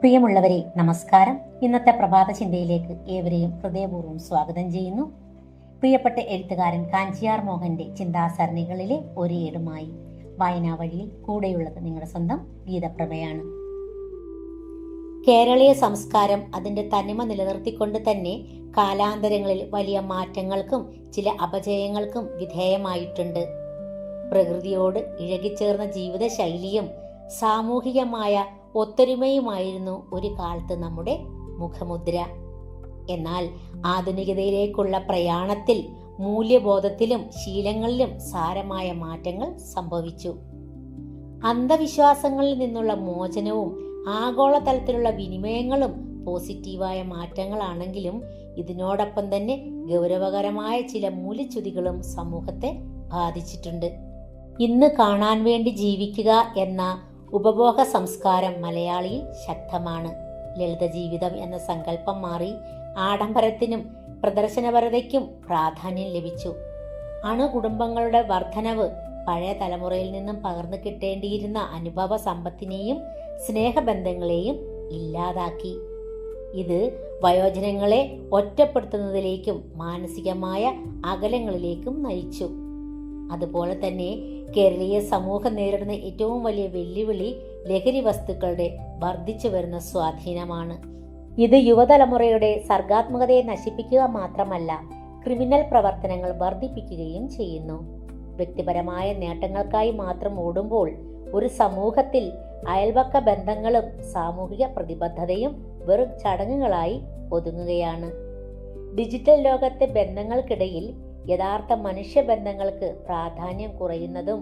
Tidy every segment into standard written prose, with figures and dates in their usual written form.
പ്രിയമുള്ളവരെ, നമസ്കാരം. ഇന്നത്തെ പ്രഭാത ചിന്തയിലേക്ക് ഏവരെയും ഹൃദയപൂർവ്വം സ്വാഗതം ചെയ്യുന്നു. പ്രിയപ്പെട്ട എഴുത്തുകാരൻ കാഞ്ചിയാർ മോഹന്റെ ചിന്താസരണികളിലെ ഒരു ഏടുമായി വായനാ വഴിയിൽ കൂടെയുള്ളത് നിങ്ങളുടെ സ്വന്തം ഗീതപ്രഭയാണ്. കേരളീയ സംസ്കാരം അതിന്റെ തനിമ നിലനിർത്തിക്കൊണ്ട് തന്നെ കാലാന്തരങ്ങളിൽ വലിയ മാറ്റങ്ങൾക്കും ചില അപജയങ്ങൾക്കും വിധേയമായിട്ടുണ്ട്. പ്രകൃതിയോട് ഇഴകിച്ചേർന്ന ജീവിത ശൈലിയും സാമൂഹികമായ ഒത്തൊരുമയുമായിരുന്നു ഒരു കാലത്ത് നമ്മുടെ മുഖമുദ്ര. എന്നാൽ ആധുനികതയിലേക്കുള്ള പ്രയാണത്തിൽ മൂല്യബോധത്തിലും ശീലങ്ങളിലും സാരമായ മാറ്റങ്ങൾ സംഭവിച്ചു. അന്ധവിശ്വാസങ്ങളിൽ നിന്നുള്ള മോചനവും ആഗോളതലത്തിലുള്ള വിനിമയങ്ങളും പോസിറ്റീവായ മാറ്റങ്ങളാണെങ്കിലും ഇതിനോടൊപ്പം തന്നെ ഗൗരവകരമായ ചില മൂല്യച്യുതികളും സമൂഹത്തെ ബാധിച്ചിട്ടുണ്ട്. ഇന്ന് കാണാൻ വേണ്ടി ജീവിക്കുക എന്ന ഉപഭോഗ സംസ്കാരം മലയാളിയിൽ ശക്തമാണ്. ലളിത ജീവിതം എന്ന സങ്കല്പം മാറി ആഡംബരത്തിനും പ്രദർശനപരതയ്ക്കും പ്രാധാന്യം ലഭിച്ചു. അണുകുടുംബങ്ങളുടെ വർധനവ് പഴയ തലമുറയിൽ നിന്നും പകർന്നു കിട്ടേണ്ടിയിരുന്ന അനുഭവ സമ്പത്തിനെയും സ്നേഹബന്ധങ്ങളെയും ഇല്ലാതാക്കി. ഇത് വയോജനങ്ങളെ ഒറ്റപ്പെടുത്തുന്നതിലേക്കും മാനസികമായ അകലങ്ങളിലേക്കും നയിച്ചു. അതുപോലെ തന്നെ കേരളീയ സമൂഹം നേരിടുന്ന ഏറ്റവും വലിയ വെല്ലുവിളി ലഹരി വസ്തുക്കളുടെ വർദ്ധിച്ചു വരുന്ന സ്വാധീനമാണ്. ഇത് യുവതലമുറയുടെ സർഗാത്മകതയെ നശിപ്പിക്കുക മാത്രമല്ല, ക്രിമിനൽ പ്രവർത്തനങ്ങൾ വർദ്ധിപ്പിക്കുകയും ചെയ്യുന്നു. വ്യക്തിപരമായ നേട്ടങ്ങൾക്കായി മാത്രം ഓടുമ്പോൾ ഒരു സമൂഹത്തിൽ അയൽപക്ക ബന്ധങ്ങളും സാമൂഹിക പ്രതിബദ്ധതയും വെറും ചടങ്ങുകളായി ഒതുങ്ങുകയാണ്. ഡിജിറ്റൽ ലോകത്തെ ബന്ധങ്ങൾക്കിടയിൽ യഥാർത്ഥ മനുഷ്യബന്ധങ്ങൾക്ക് പ്രാധാന്യം കുറയുന്നതും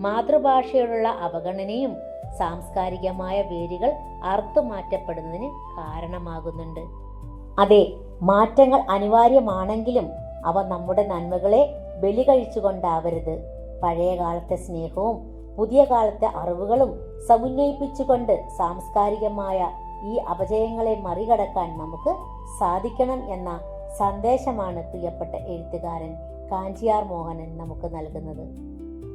മാതൃഭാഷയോടുള്ള അവഗണനയും സാംസ്കാരികമായ വേരുകൾ അറുത്തുമാറ്റപ്പെടുന്നതിന് കാരണമാകുന്നുണ്ട്. അതെ, മാറ്റങ്ങൾ അനിവാര്യമാണെങ്കിലും അവ നമ്മുടെ നന്മകളെ ബലി കഴിച്ചുകൊണ്ടാവരുത്. പഴയ കാലത്തെ സ്നേഹവും പുതിയ കാലത്തെ അറിവുകളും സമന്വയിപ്പിച്ചുകൊണ്ട് സാംസ്കാരികമായ ഈ അപജയങ്ങളെ മറികടക്കാൻ നമുക്ക് സാധിക്കണം എന്ന സന്ദേശമാണ് പ്രിയപ്പെട്ട എഴുത്തുകാരൻ കാഞ്ചിയാർ മോഹനൻ നമുക്ക് നൽകുന്നത്.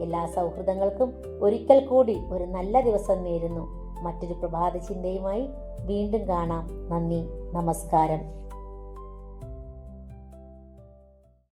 എല്ലാ സൗഹൃദങ്ങൾക്കും ഒരിക്കൽ കൂടി ഒരു നല്ല ദിവസം നേരുന്നു. മറ്റൊരു പ്രഭാത ചിന്തയുമായി വീണ്ടും കാണാം. നന്ദി, നമസ്കാരം.